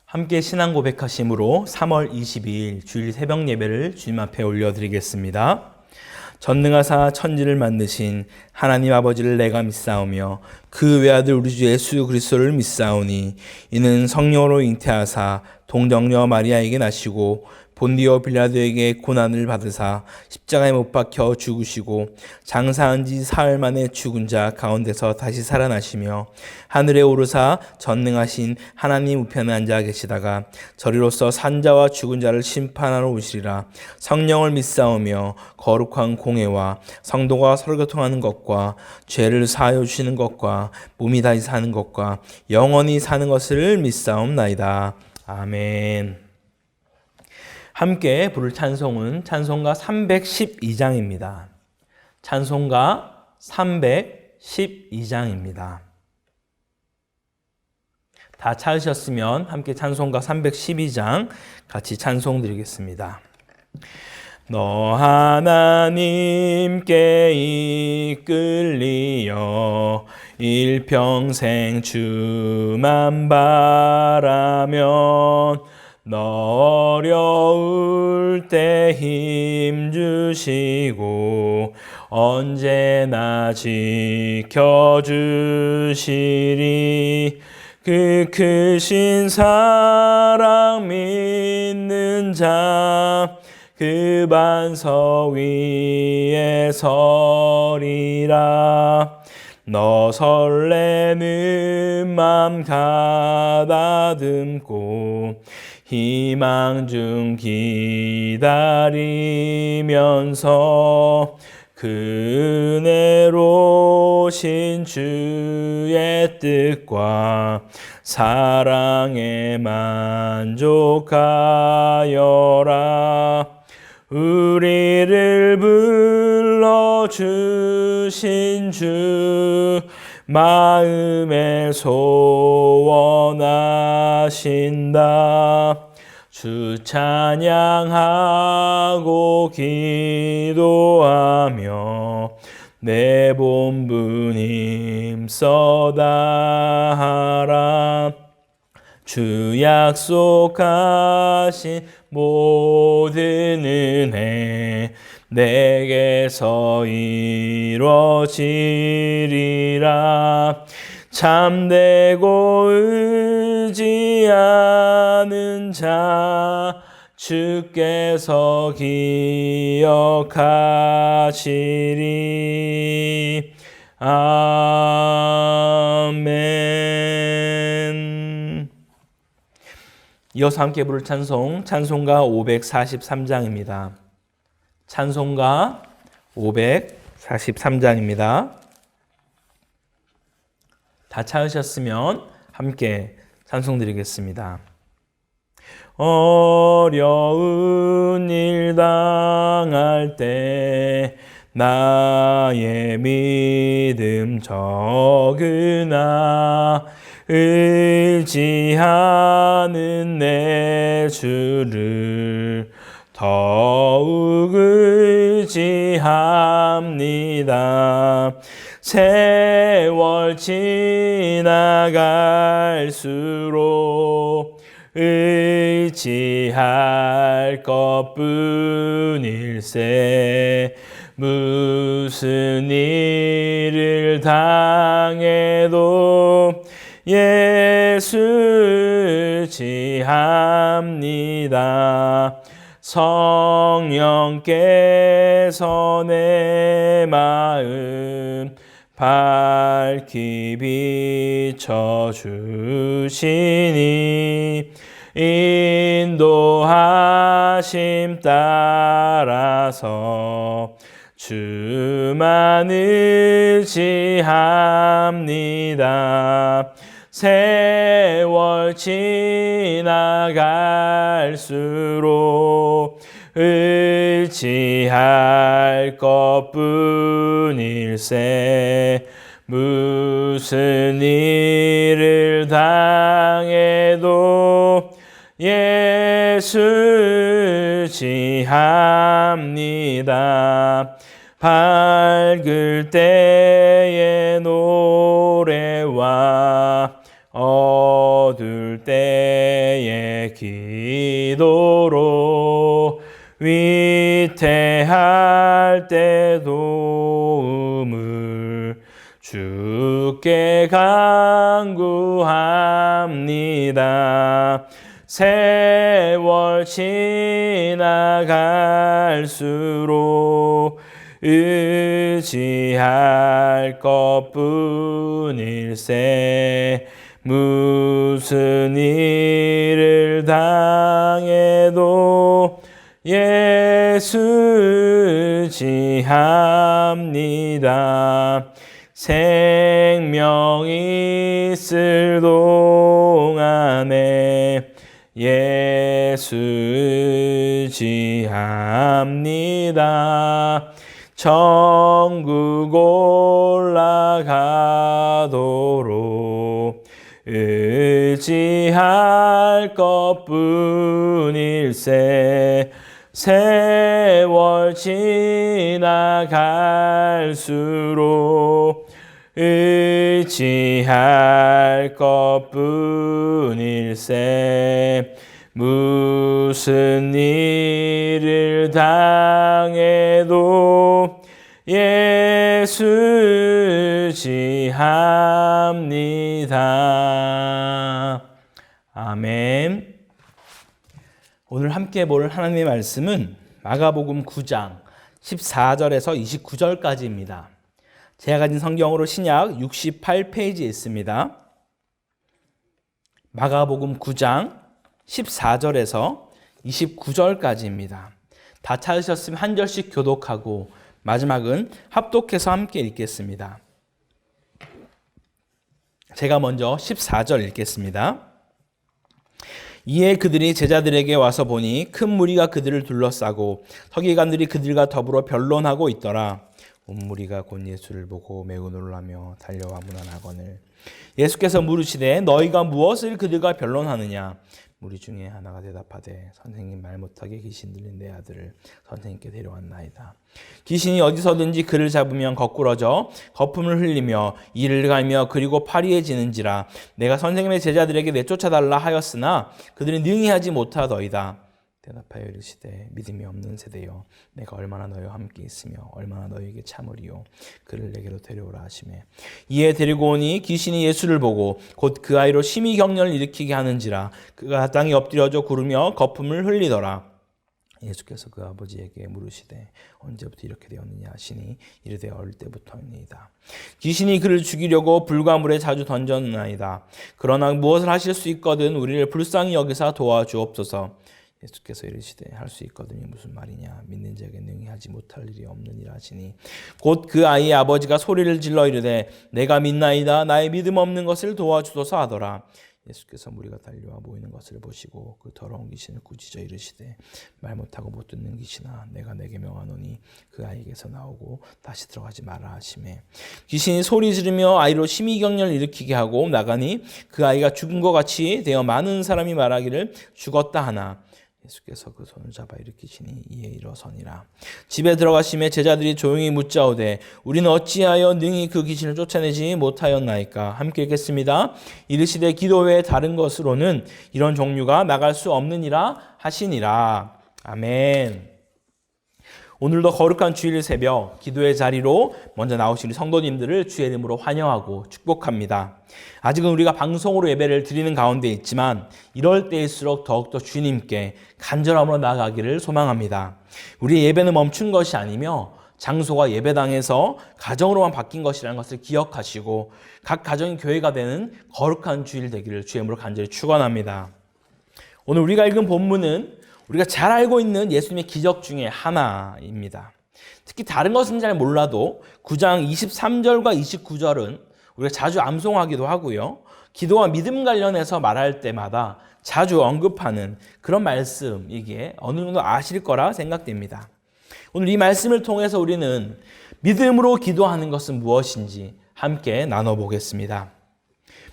함께 신앙 고백하심으로 3월 22일 주일 새벽 예배를 주님 앞에 올려드리겠습니다. 전능하사 천지를 만드신 하나님 아버지를 내가 믿사오며 그 외아들 우리 주 예수 그리스도를 믿사오니 이는 성령으로 잉태하사 동정녀 마리아에게 나시고 본디오 빌라도에게 고난을 받으사 십자가에 못 박혀 죽으시고 장사한 지 사흘 만에 죽은 자 가운데서 다시 살아나시며 하늘에 오르사 전능하신 하나님 우편에 앉아 계시다가 저리로서 산자와 죽은 자를 심판하러 오시리라. 성령을 믿사오며 거룩한 공회와 성도가 서로 교통하는 것과 죄를 사하여 주시는 것과 몸이 다시 사는 것과 영원히 사는 것을 믿사옵나이다. 아멘. 함께 부를 찬송은 찬송가 312장입니다. 찬송가 312장입니다. 다 찾으셨으면 함께 찬송가 312장 같이 찬송 드리겠습니다. 너 하나님께 이끌리어 일평생 주만 바라면 너 어려울 때 힘 주시고 언제나 지켜주시리. 그 크신 사랑 믿는 자 그 반석 위에 서리라. 너 설레는 맘 가다듬고 희망 중 기다리면서 그 은혜로우신 주의 뜻과 사랑에 만족하여라. 우리를 불러주신 주 마음에 소원하신다. 주 찬양하고 기도하며 내 본분 힘써 다하라. 주 약속하신 모든 은혜 내게서 이루어지리라. 참되고 의지하는 자 주께서 기억하시리. 아멘. 이어서 함께 부를 찬송가 543장입니다. 찬송가 543장입니다. 다 찾으셨으면 함께 찬송 드리겠습니다. 어려운 일 당할 때 나의 믿음 적으나 의지하는 내 주를 더욱 의지합니다. 세월 지나갈수록 의지할 것뿐일세. 무슨 일을 당해도 예수 의지합니다. 성령께서 내 마음 밝히 비춰주시니 인도하심 따라서 주만 의지합니다. 세월 지나갈수록 의지할 것뿐일세. 무슨 일을 당해도 예수 의지합니다. 밝을 때의 노래와 어두울 때의 기도로 위태할 때 도움을 주께 간구합니다. 세월 지나갈수록 의지할 것뿐일세. 무슨 일을 당해도 예수 의지합니다. 생명 있을 동안에 예수 의지합니다. 천국 올라가도록 의지할 것뿐일세. 세월 지나갈수록 의지할 것뿐일세. 무슨 일을 당해도 예수 의지합니다. 아멘. 오늘 함께 볼 하나님의 말씀은 마가복음 9장 14절에서 29절까지입니다. 제가 가진 성경으로 신약 68페이지에 있습니다. 마가복음 9장 14절에서 29절까지입니다. 다 찾으셨으면 한 절씩 교독하고 마지막은 합독해서 함께 읽겠습니다. 제가 먼저 14절 읽겠습니다. 이에 그들이 제자들에게 와서 보니 큰 무리가 그들을 둘러싸고 서기관들이 그들과 더불어 변론하고 있더라. 온 무리가 곧 예수를 보고 매우 놀라며 달려와 문안하거늘 예수께서 물으시되 너희가 무엇을 그들과 변론하느냐. 무리 중에 하나가 대답하되 선생님 말 못하게 귀신 들린 내 아들을 선생님께 데려왔나이다. 귀신이 어디서든지 그를 잡으면 거꾸러져 거품을 흘리며 이를 갈며 그리고 파리해지는지라. 내가 선생님의 제자들에게 내쫓아달라 하였으나 그들이 능히 하지 못하더이다. 대답하여 이르시되 믿음이 없는 세대여 내가 얼마나 너희와 함께 있으며 얼마나 너희에게 참으리요. 그를 내게로 데려오라 하시매 이에 데리고 오니 귀신이 예수를 보고 곧 그 아이로 심히 격려를 일으키게 하는지라. 그가 땅에 엎드려져 구르며 거품을 흘리더라. 예수께서 그 아버지에게 물으시되 언제부터 이렇게 되었느냐 하시니 이르되 어릴 때부터입니다. 귀신이 그를 죽이려고 불과 물에 자주 던졌나이다. 그러나 무엇을 하실 수 있거든 우리를 불쌍히 여기사 도와주옵소서. 예수께서 이르시되 할 수 있거든이 무슨 말이냐. 믿는 자에게 능히 하지 못할 일이 없느니라 하시니 곧 그 아이의 아버지가 소리를 질러 이르되 내가 믿나이다. 나의 믿음 없는 것을 도와주소서 하더라. 예수께서 무리가 달려와 모이는 것을 보시고 그 더러운 귀신을 꾸짖어 이르시되 말 못하고 못 듣는 귀신아 내가 내게 명하노니 그 아이에게서 나오고 다시 들어가지 마라 하시매 귀신이 소리 지르며 아이로 심히 격려를 일으키게 하고 나가니 그 아이가 죽은 것 같이 되어 많은 사람이 말하기를 죽었다 하나 예수께서 그 손을 잡아 일으키시니 이에 일어서니라. 집에 들어가심에 제자들이 조용히 묻자오되 우리는 어찌하여 능히 그 귀신을 쫓아내지 못하였나이까. 함께 읽겠습니다. 이르시되 기도 외에 다른 것으로는 이런 종류가 나갈 수 없느니라 하시니라. 아멘. 오늘도 거룩한 주일 새벽 기도의 자리로 먼저 나오실 성도님들을 주의 이름으로 환영하고 축복합니다. 아직은 우리가 방송으로 예배를 드리는 가운데 있지만 이럴 때일수록 더욱더 주님께 간절함으로 나아가기를 소망합니다. 우리의 예배는 멈춘 것이 아니며 장소가 예배당에서 가정으로만 바뀐 것이라는 것을 기억하시고 각 가정이 교회가 되는 거룩한 주일 되기를 주의 이름으로 간절히 축원합니다. 오늘 우리가 읽은 본문은 우리가 잘 알고 있는 예수님의 기적 중에 하나입니다. 특히 다른 것은 잘 몰라도 9장 23절과 29절은 우리가 자주 암송하기도 하고요. 기도와 믿음 관련해서 말할 때마다 자주 언급하는 그런 말씀이기에 어느 정도 아실 거라 생각됩니다. 오늘 이 말씀을 통해서 우리는 믿음으로 기도하는 것은 무엇인지 함께 나눠보겠습니다.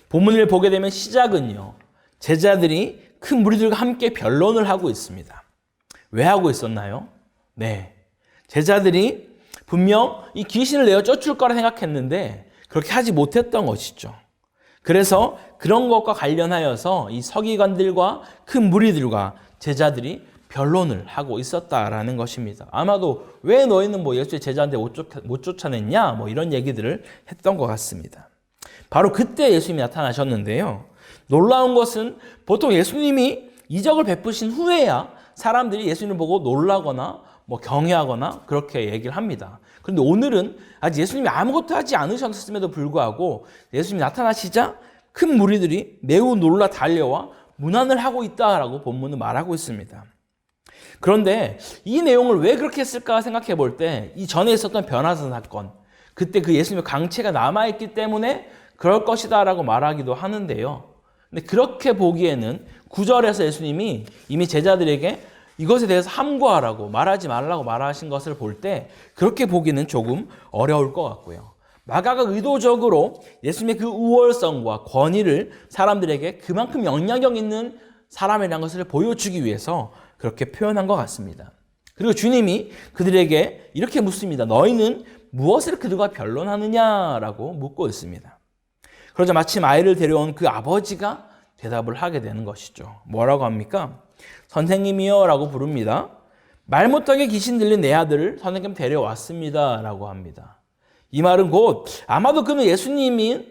본문을 보게 되면 시작은요. 제자들이 큰 무리들과 함께 변론을 하고 있습니다. 왜 하고 있었나요? 네, 제자들이 분명 이 귀신을 내어 쫓을 거라 생각했는데 그렇게 하지 못했던 것이죠. 그래서 그런 것과 관련하여서 이 서기관들과 큰 무리들과 제자들이 변론을 하고 있었다라는 것입니다. 아마도 왜 너희는 뭐 예수의 제자인데 못 쫓아냈냐? 뭐 이런 얘기들을 했던 것 같습니다. 바로 그때 예수님이 나타나셨는데요. 놀라운 것은 보통 예수님이 이적을 베푸신 후에야 사람들이 예수님을 보고 놀라거나 뭐 경외하거나 그렇게 얘기를 합니다. 그런데 오늘은 아직 예수님이 아무것도 하지 않으셨음에도 불구하고 예수님이 나타나시자 큰 무리들이 매우 놀라 달려와 문안을 하고 있다라고 본문은 말하고 있습니다. 그런데 이 내용을 왜 그렇게 했을까 생각해 볼 때 이 전에 있었던 변화산 사건, 그때 그 예수님의 강체가 남아있기 때문에 그럴 것이다 라고 말하기도 하는데요. 근데 그렇게 보기에는 9절에서 예수님이 이미 제자들에게 이것에 대해서 함구하라고 말하지 말라고 말하신 것을 볼 때 그렇게 보기는 조금 어려울 것 같고요. 마가가 의도적으로 예수님의 그 우월성과 권위를 사람들에게 그만큼 영향력 있는 사람이라는 것을 보여주기 위해서 그렇게 표현한 것 같습니다. 그리고 주님이 그들에게 이렇게 묻습니다. 너희는 무엇을 그들과 변론하느냐라고 묻고 있습니다. 그러자 마침 아이를 데려온 그 아버지가 대답을 하게 되는 것이죠. 뭐라고 합니까? 선생님이여 라고 부릅니다. 말 못하게 귀신 들린 내 아들을 선생님 데려왔습니다 라고 합니다. 이 말은 곧 아마도 그는 예수님이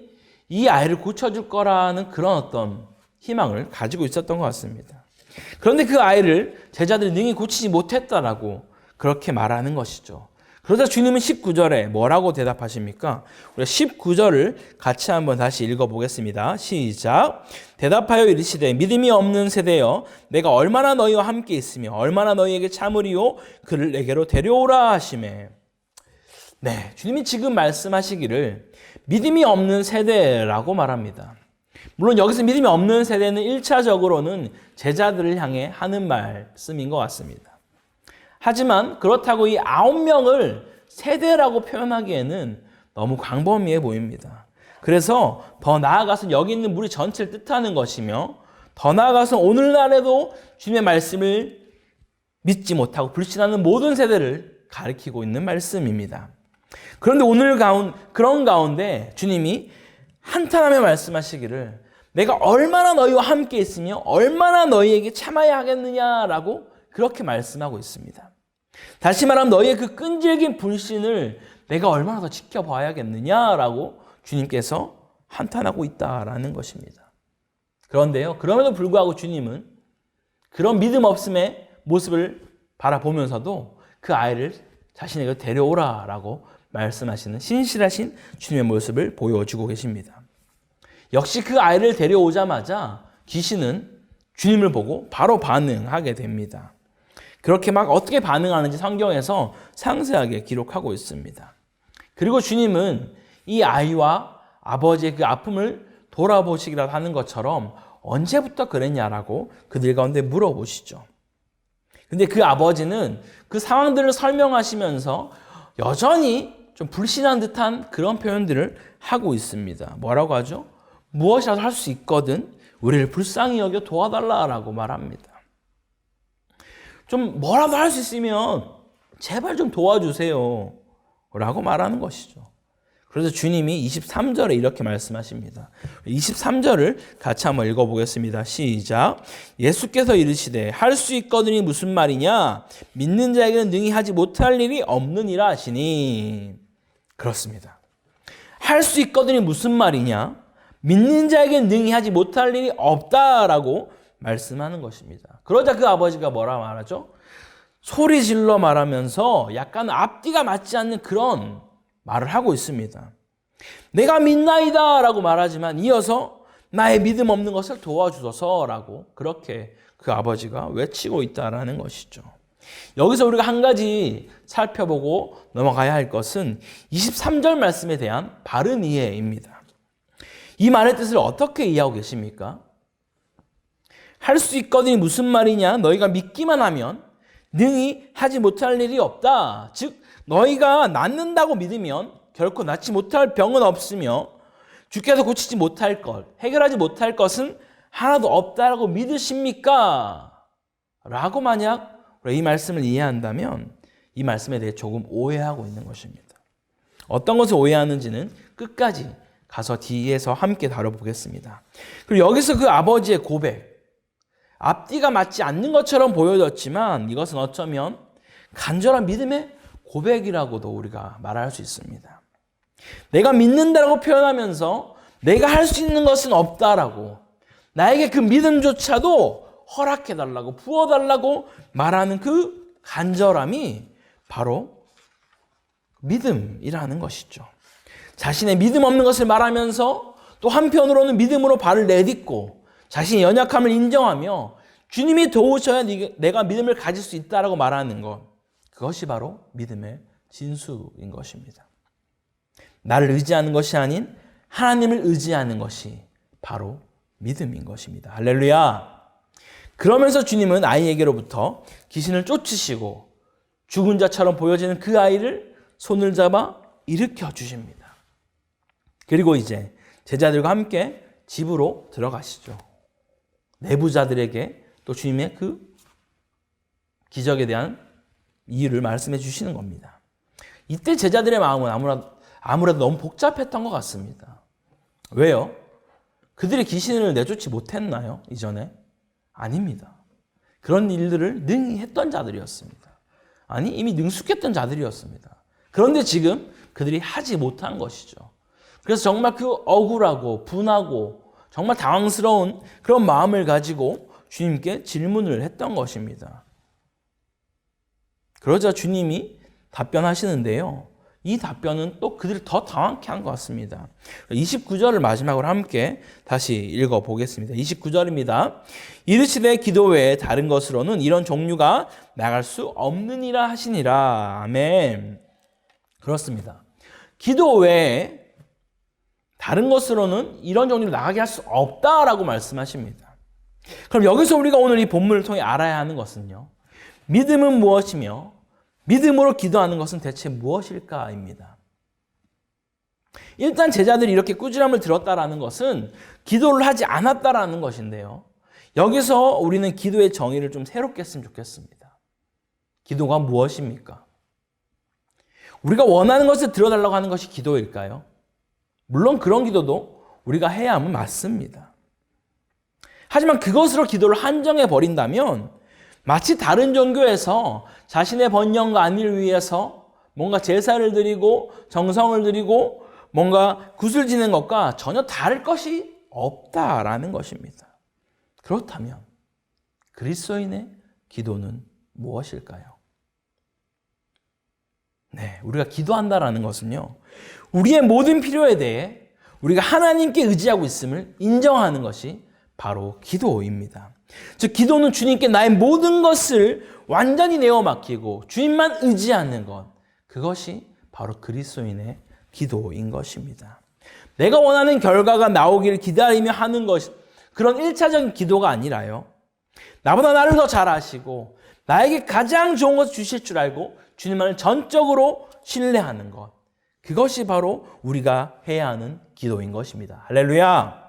이 아이를 고쳐줄 거라는 그런 어떤 희망을 가지고 있었던 것 같습니다. 그런데 그 아이를 제자들이 능히 고치지 못했다라고 그렇게 말하는 것이죠. 그러자 주님은 19절에 뭐라고 대답하십니까? 우리가 19절을 같이 한번 다시 읽어보겠습니다. 시작. 대답하여 이르시되 믿음이 없는 세대여 내가 얼마나 너희와 함께 있으며 얼마나 너희에게 참으리요 그를 내게로 데려오라 하시매. 네, 주님이 지금 말씀하시기를 믿음이 없는 세대라고 말합니다. 물론 여기서 믿음이 없는 세대는 1차적으로는 제자들을 향해 하는 말씀인 것 같습니다. 하지만 그렇다고 이 9명을 세대라고 표현하기에는 너무 광범위해 보입니다. 그래서 더 나아가서 여기 있는 무리 전체를 뜻하는 것이며 더 나아가서 오늘날에도 주님의 말씀을 믿지 못하고 불신하는 모든 세대를 가리키고 있는 말씀입니다. 그런데 오늘 그런 가운데 주님이 한탄하며 말씀하시기를 내가 얼마나 너희와 함께 있으며 얼마나 너희에게 참아야 하겠느냐라고 그렇게 말씀하고 있습니다. 다시 말하면 너희의 그 끈질긴 불신을 내가 얼마나 더 지켜봐야겠느냐라고 주님께서 한탄하고 있다라는 것입니다. 그런데요, 그럼에도 불구하고 주님은 그런 믿음 없음의 모습을 바라보면서도 그 아이를 자신에게 데려오라라고 말씀하시는 신실하신 주님의 모습을 보여주고 계십니다. 역시 그 아이를 데려오자마자 귀신은 주님을 보고 바로 반응하게 됩니다. 그렇게 막 어떻게 반응하는지 성경에서 상세하게 기록하고 있습니다. 그리고 주님은 이 아이와 아버지의 그 아픔을 돌아보시기라도 하는 것처럼 언제부터 그랬냐라고 그들 가운데 물어보시죠. 근데 그 아버지는 그 상황들을 설명하시면서 여전히 좀 불신한 듯한 그런 표현들을 하고 있습니다. 뭐라고 하죠? 무엇이라도 할 수 있거든 우리를 불쌍히 여겨 도와달라라고 말합니다. 좀 뭐라도 할 수 있으면 제발 좀 도와주세요 라고 말하는 것이죠. 그래서 주님이 23절에 이렇게 말씀하십니다. 23절을 같이 한번 읽어보겠습니다. 시작. 예수께서 이르시되 할 수 있거든이 무슨 말이냐? 믿는 자에게는 능히 하지 못할 일이 없느니라 하시니. 그렇습니다. 할 수 있거든이 무슨 말이냐? 믿는 자에게는 능히 하지 못할 일이 없다라고 말씀하는 것입니다. 그러자 그 아버지가 뭐라 말하죠? 소리 질러 말하면서 약간 앞뒤가 맞지 않는 그런 말을 하고 있습니다. 내가 믿나이다 라고 말하지만 이어서 나의 믿음 없는 것을 도와주소서 라고 그렇게 그 아버지가 외치고 있다는 것이죠. 여기서 우리가 한 가지 살펴보고 넘어가야 할 것은 23절 말씀에 대한 바른 이해입니다. 이 말의 뜻을 어떻게 이해하고 계십니까? 할 수 있거든이 무슨 말이냐? 너희가 믿기만 하면 능히 하지 못할 일이 없다. 즉 너희가 낫는다고 믿으면 결코 낫지 못할 병은 없으며 주께서 고치지 못할 것, 해결하지 못할 것은 하나도 없다라고 믿으십니까? 라고 만약 이 말씀을 이해한다면 이 말씀에 대해 조금 오해하고 있는 것입니다. 어떤 것을 오해하는지는 끝까지 가서 뒤에서 함께 다뤄보겠습니다. 그리고 여기서 그 아버지의 고백, 앞뒤가 맞지 않는 것처럼 보여졌지만 이것은 어쩌면 간절한 믿음의 고백이라고도 우리가 말할 수 있습니다. 내가 믿는다라고 표현하면서 내가 할 수 있는 것은 없다라고, 나에게 그 믿음조차도 허락해달라고, 부어달라고 말하는 그 간절함이 바로 믿음이라는 것이죠. 자신의 믿음 없는 것을 말하면서 또 한편으로는 믿음으로 발을 내딛고 자신의 연약함을 인정하며 주님이 도우셔야 내가 믿음을 가질 수 있다라고 말하는 것, 그것이 바로 믿음의 진수인 것입니다. 나를 의지하는 것이 아닌 하나님을 의지하는 것이 바로 믿음인 것입니다. 할렐루야. 그러면서 주님은 아이에게로부터 귀신을 쫓으시고 죽은 자처럼 보여지는 그 아이를 손을 잡아 일으켜 주십니다. 그리고 이제 제자들과 함께 집으로 들어가시죠. 내부자들에게 또 주님의 그 기적에 대한 이유를 말씀해 주시는 겁니다. 이때 제자들의 마음은 아무래도 너무 복잡했던 것 같습니다. 왜요? 그들이 귀신을 내쫓지 못했나요? 이전에? 아닙니다. 그런 일들을 능히 했던 자들이었습니다. 아니, 이미 능숙했던 자들이었습니다. 그런데 지금 그들이 하지 못한 것이죠. 그래서 정말 그 억울하고 분하고 정말 당황스러운 그런 마음을 가지고 주님께 질문을 했던 것입니다. 그러자 주님이 답변하시는데요. 이 답변은 또 그들을 더 당황케 한 것 같습니다. 29절을 마지막으로 함께 다시 읽어보겠습니다. 29절입니다. 이르시되 기도 외에 다른 것으로는 이런 종류가 나갈 수 없느니라 하시니라. 아멘. 그렇습니다. 기도 외에 다른 것으로는 이런 종류로 나가게 할 수 없다라고 말씀하십니다. 그럼 여기서 우리가 오늘 이 본문을 통해 알아야 하는 것은요, 믿음은 무엇이며 믿음으로 기도하는 것은 대체 무엇일까입니다. 일단 제자들이 이렇게 꾸지람을 들었다라는 것은 기도를 하지 않았다라는 것인데요, 여기서 우리는 기도의 정의를 좀 새롭게 했으면 좋겠습니다. 기도가 무엇입니까? 우리가 원하는 것을 들어달라고 하는 것이 기도일까요? 물론 그런 기도도 우리가 해야 하면 맞습니다. 하지만 그것으로 기도를 한정해 버린다면 마치 다른 종교에서 자신의 번영과 안위를 위해서 뭔가 제사를 드리고 정성을 드리고 뭔가 굿을 지는 것과 전혀 다를 것이 없다라는 것입니다. 그렇다면 그리스도인의 기도는 무엇일까요? 네, 우리가 기도한다라는 것은요, 우리의 모든 필요에 대해 우리가 하나님께 의지하고 있음을 인정하는 것이 바로 기도입니다. 즉, 기도는 주님께 나의 모든 것을 완전히 내어 맡기고 주님만 의지하는 것, 그것이 바로 그리스도인의 기도인 것입니다. 내가 원하는 결과가 나오기를 기다리며 하는 것, 그런 1차적인 기도가 아니라요, 나보다 나를 더 잘 아시고 나에게 가장 좋은 것을 주실 줄 알고 주님만을 전적으로 신뢰하는 것, 그것이 바로 우리가 해야 하는 기도인 것입니다. 할렐루야.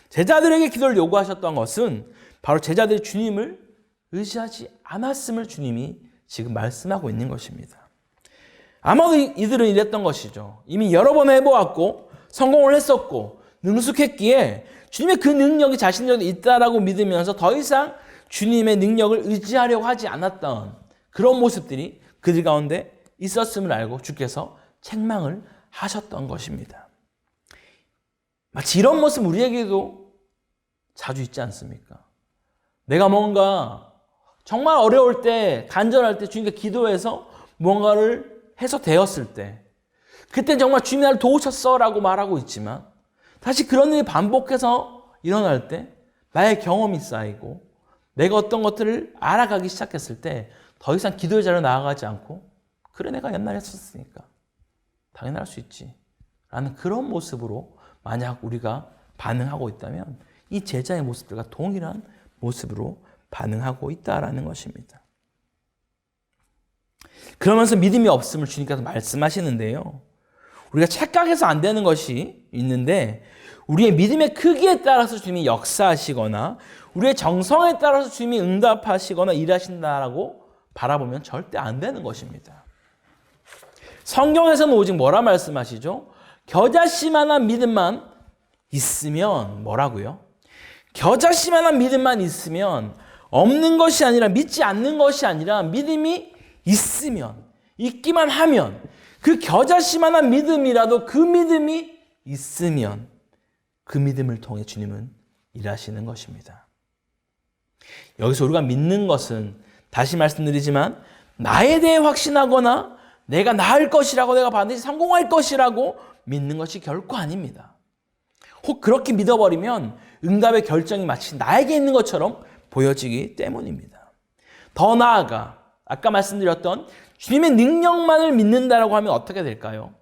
제자들에게 기도를 요구하셨던 것은 바로 제자들이 주님을 의지하지 않았음을 주님이 지금 말씀하고 있는 것입니다. 아마도 이들은 이랬던 것이죠. 이미 여러 번 해보았고 성공을 했었고 능숙했기에 주님의 그 능력이 자신들에게 있다라고 믿으면서 더 이상 주님의 능력을 의지하려고 하지 않았던 그런 모습들이 그들 가운데 있었음을 알고 주께서 책망을 하셨던 것입니다. 마치 이런 모습 우리에게도 자주 있지 않습니까? 내가 뭔가 정말 어려울 때, 간절할 때 주님께 기도해서 뭔가를 해서 되었을 때, 그때 정말 주님이 나를 도우셨어 라고 말하고 있지만 다시 그런 일이 반복해서 일어날 때 나의 경험이 쌓이고 내가 어떤 것들을 알아가기 시작했을 때 더 이상 기도의 자리로 나아가지 않고, 그래 내가 옛날에 했었으니까 당연히 할 수 있지 라는 그런 모습으로 만약 우리가 반응하고 있다면 이 제자의 모습들과 동일한 모습으로 반응하고 있다라는 것입니다. 그러면서 믿음이 없음을 주님께서 말씀하시는데요, 우리가 착각해서 안 되는 것이 있는데, 우리의 믿음의 크기에 따라서 주님이 역사하시거나 우리의 정성에 따라서 주님이 응답하시거나 일하신다라고 바라보면 절대 안 되는 것입니다. 성경에서는 오직 뭐라 말씀하시죠? 겨자씨만한 믿음만 있으면 뭐라고요? 겨자씨만한 믿음만 있으면 없는 것이 아니라 믿지 않는 것이 아니라 믿음이 있으면 있기만 하면 그 겨자씨만한 믿음이라도 그 믿음이 있으면 그 믿음을 통해 주님은 일하시는 것입니다. 여기서 우리가 믿는 것은 다시 말씀드리지만 나에 대해 확신하거나 내가 나을 것이라고 내가 반드시 성공할 것이라고 믿는 것이 결코 아닙니다. 혹 그렇게 믿어버리면 응답의 결정이 마치 나에게 있는 것처럼 보여지기 때문입니다. 더 나아가 아까 말씀드렸던 주님의 능력만을 믿는다라고 하면 어떻게 될까요?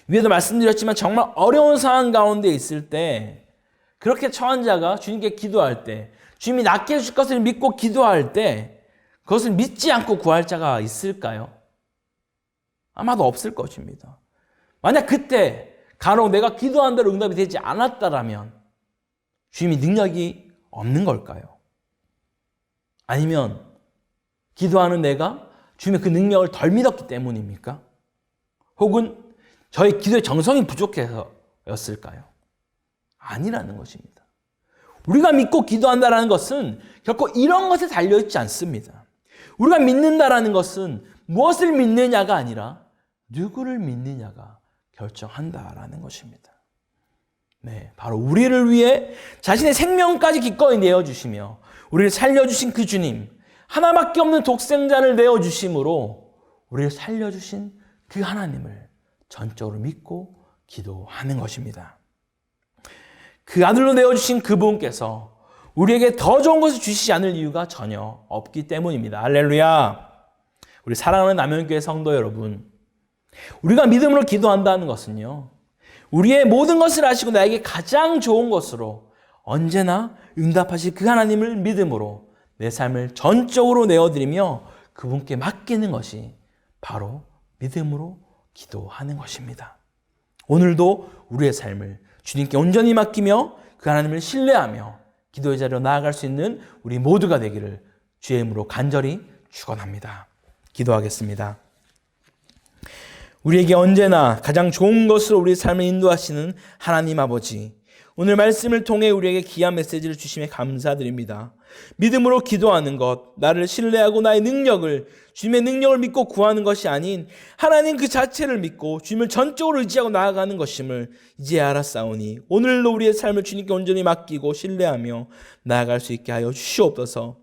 위에도 말씀드렸지만 정말 어려운 상황 가운데 있을 때 그렇게 처한 자가 주님께 기도할 때 주님이 낫게 해줄 것을 믿고 기도할 때 그것을 믿지 않고 구할 자가 있을까요? 아마도 없을 것입니다. 만약 그때 간혹 내가 기도한 대로 응답이 되지 않았다라면 주님이 능력이 없는 걸까요? 아니면 기도하는 내가 주님의 그 능력을 덜 믿었기 때문입니까? 혹은 저의 기도의 정성이 부족해서였을까요? 아니라는 것입니다. 우리가 믿고 기도한다는 것은 결코 이런 것에 달려있지 않습니다. 우리가 믿는다는 것은 무엇을 믿느냐가 아니라 누구를 믿느냐가 결정한다라는 것입니다. 네, 바로 우리를 위해 자신의 생명까지 기꺼이 내어주시며 우리를 살려주신 그 주님, 하나밖에 없는 독생자를 내어주심으로 우리를 살려주신 그 하나님을 전적으로 믿고 기도하는 것입니다. 그 아들로 내어주신 그분께서 우리에게 더 좋은 것을 주시지 않을 이유가 전혀 없기 때문입니다. 할렐루야! 우리 사랑하는 남현교회 성도 여러분, 우리가 믿음으로 기도한다는 것은요, 우리의 모든 것을 아시고 나에게 가장 좋은 것으로 언제나 응답하실 그 하나님을 믿음으로 내 삶을 전적으로 내어드리며 그분께 맡기는 것이 바로 믿음으로 기도하는 것입니다. 오늘도 우리의 삶을 주님께 온전히 맡기며 그 하나님을 신뢰하며 기도의 자리로 나아갈 수 있는 우리 모두가 되기를 주의 이름으로 간절히 축원합니다. 기도하겠습니다. 우리에게 언제나 가장 좋은 것으로 우리의 삶을 인도하시는 하나님 아버지, 오늘 말씀을 통해 우리에게 귀한 메시지를 주심에 감사드립니다. 믿음으로 기도하는 것, 나를 신뢰하고 나의 능력을, 주님의 능력을 믿고 구하는 것이 아닌 하나님 그 자체를 믿고 주님을 전적으로 의지하고 나아가는 것임을 이제 알았사오니 오늘도 우리의 삶을 주님께 온전히 맡기고 신뢰하며 나아갈 수 있게 하여 주시옵소서.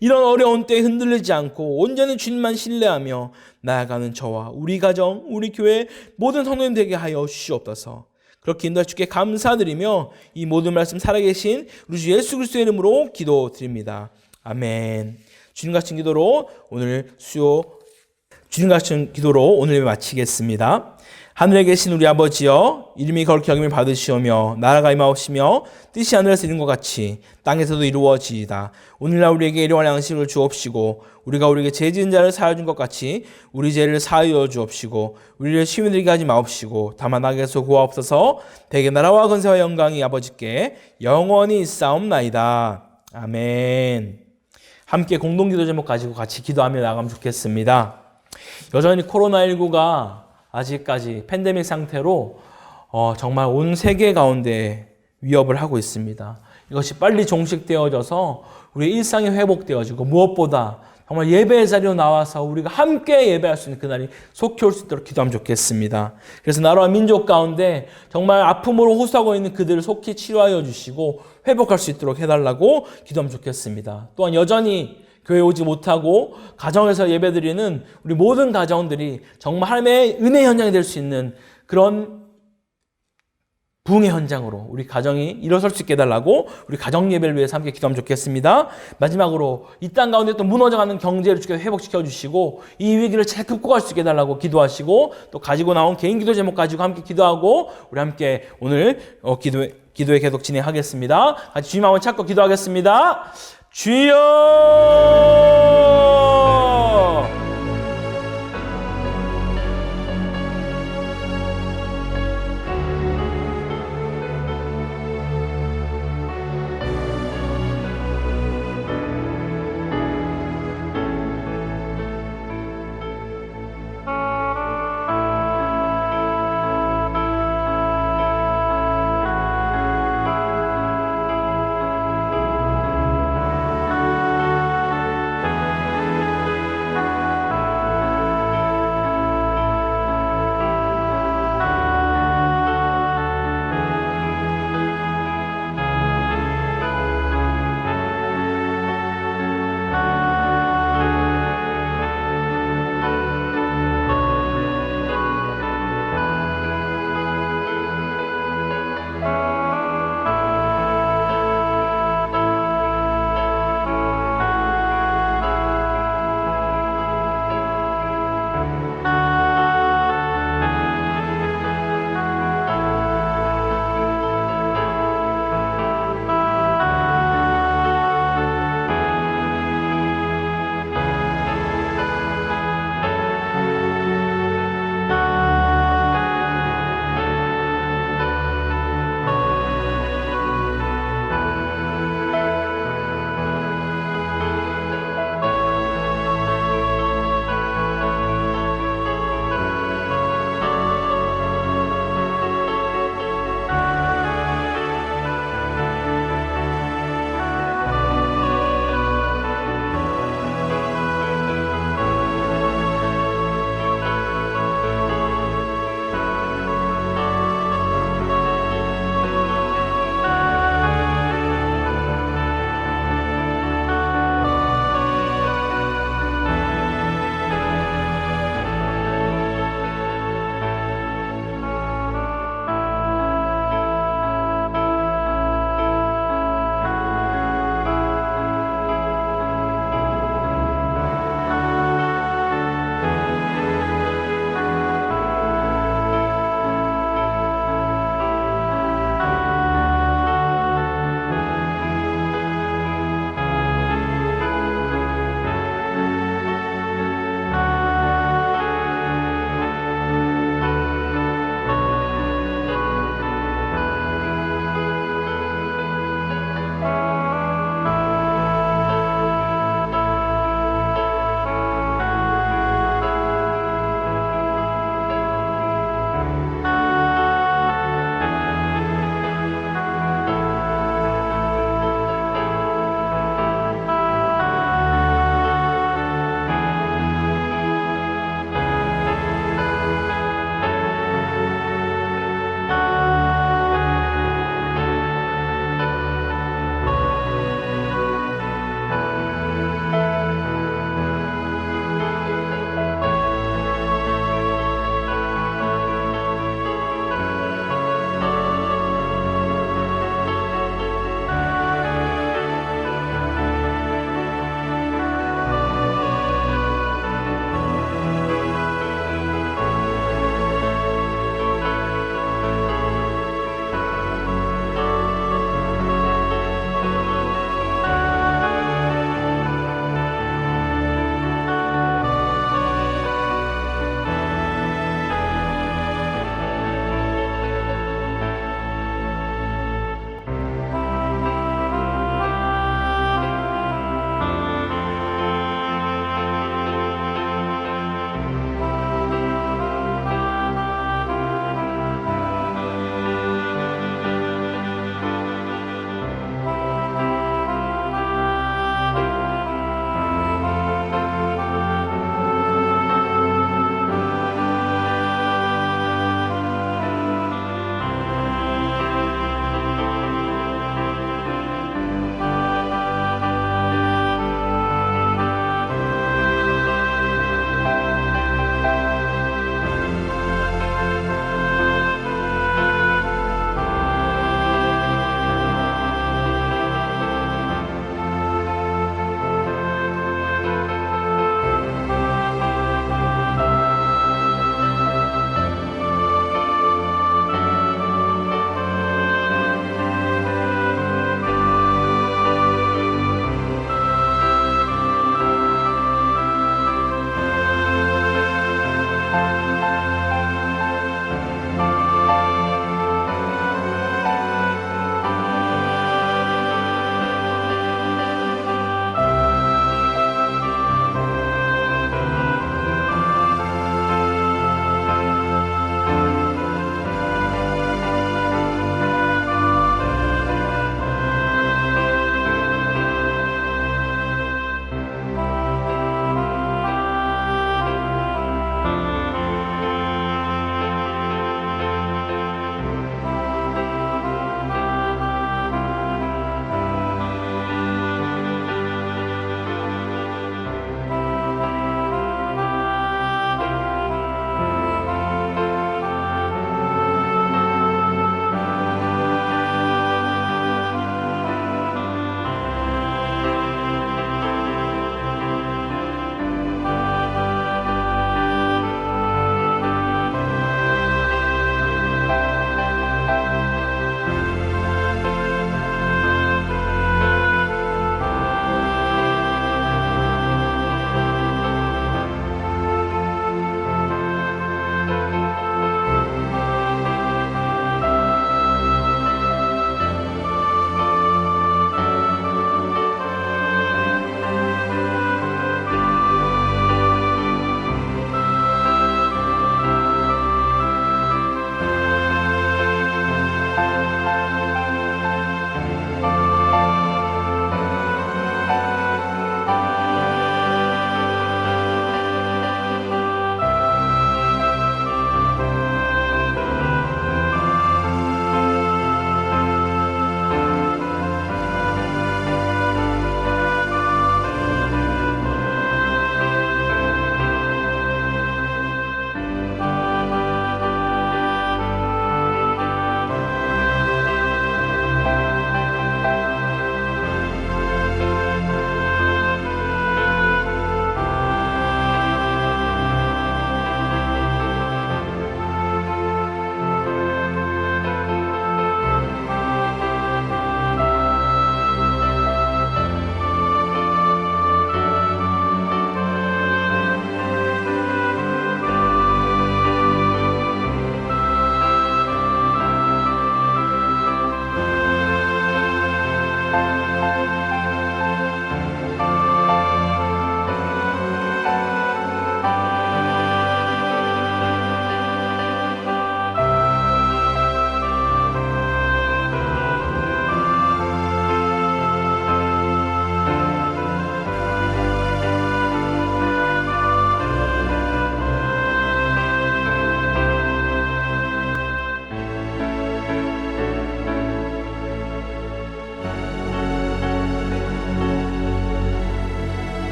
이런 어려운 때에 흔들리지 않고 온전히 주님만 신뢰하며 나아가는 저와 우리 가정, 우리 교회 모든 성도님 되게 하여 주시옵소서. 그렇게 인도해 주께 감사드리며 이 모든 말씀 살아계신 우리 주 예수 그리스도의 이름으로 기도드립니다. 아멘. 주님 같은 기도로 오늘 예배 마치겠습니다. 하늘에 계신 우리 아버지여, 이름이 거룩히 여김을 받으시오며 나라가 임하옵시며 뜻이 하늘에서 이룬 것 같이 땅에서도 이루어지이다. 오늘날 우리에게 일용할 양식을 주옵시고 우리가 우리에게 죄 지은 자를 사하여 준 것 같이 우리 죄를 사하여 주옵시고 우리를 시험에 들게 하지 마옵시고 다만 악에서 구하옵소서. 대개 나라와 권세와 영광이 아버지께 영원히 있사옵나이다. 아멘. 함께 공동기도 제목 가지고 같이 기도하며 나가면 좋겠습니다. 여전히 코로나19가 아직까지 팬데믹 상태로 정말 온 세계 가운데 위협을 하고 있습니다. 이것이 빨리 종식되어져서 우리 일상이 회복되어지고 무엇보다 정말 예배의 자리로 나와서 우리가 함께 예배할 수 있는 그날이 속히 올 수 있도록 기도하면 좋겠습니다. 그래서 나라와 민족 가운데 정말 아픔으로 호소하고 있는 그들을 속히 치료하여 주시고 회복할 수 있도록 해달라고 기도하면 좋겠습니다. 또한 여전히 교회 오지 못하고 가정에서 예배드리는 우리 모든 가정들이 정말 하나님의 은혜 현장이 될 수 있는 그런 부흥의 현장으로 우리 가정이 일어설 수 있게 해달라고 우리 가정 예배를 위해서 함께 기도하면 좋겠습니다. 마지막으로 이 땅 가운데 또 무너져가는 경제를 주께 회복시켜 주시고 이 위기를 잘 극복할 수 있게 해달라고 기도하시고 또 가지고 나온 개인 기도 제목 가지고 함께 기도하고 우리 함께 오늘 기도에 계속 진행하겠습니다. 같이 주님 한번 찾고 기도하겠습니다. 주여!